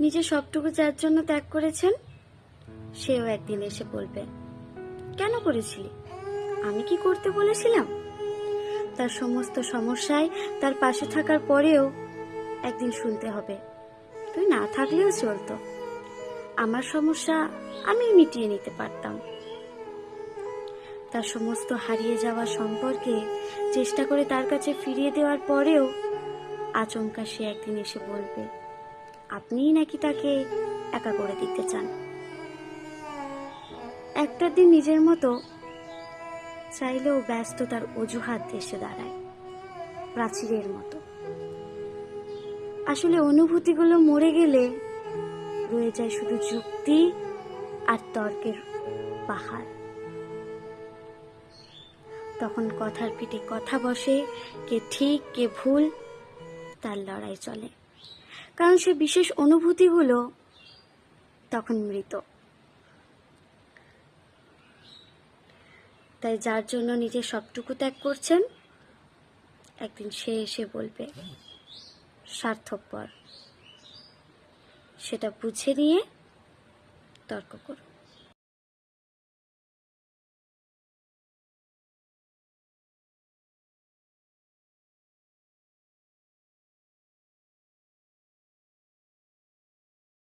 নিজের সবটুকু যার জন্য ত্যাগ করেছেন সেও একদিন এসে বলবে, কেন করেছিলি? আমি কি করতে বলেছিলাম? তার সমস্ত সমস্যায় তার পাশে থাকার পরেও একদিন শুনতে হবে, তুই না থাকলেও চলতো, আমার সমস্যা আমি মিটিয়ে নিতে পারতাম। তার সমস্ত হারিয়ে যাওয়া সম্পর্কে চেষ্টা করে তার কাছে ফিরিয়ে দেওয়ার পরেও আচমকা সে একদিন এসে বলবে, আপনিই নাকি তাকে একা করে দিতে চান। একটা দিন নিজের মতো চাইলেও ব্যস্ততার অজুহাত এসে দাঁড়ায় প্রাচীরের মতো। আসলে অনুভূতিগুলো মরে গেলে রয়ে যায় শুধু যুক্তি আর তর্কের পাহাড়। তখন কথার পিঠে কথা বসে, কে ঠিক কে ভুল তার লড়াই চলে, কারণ সে বিশেষ অনুভূতিগুলো তখন মৃত। তাই যার জন্য নিজের সবটুকু ত্যাগ করছেন একদিন সে এসে বলবে স্বার্থপর, সেটা বুঝে নিয়ে তর্ক করুন।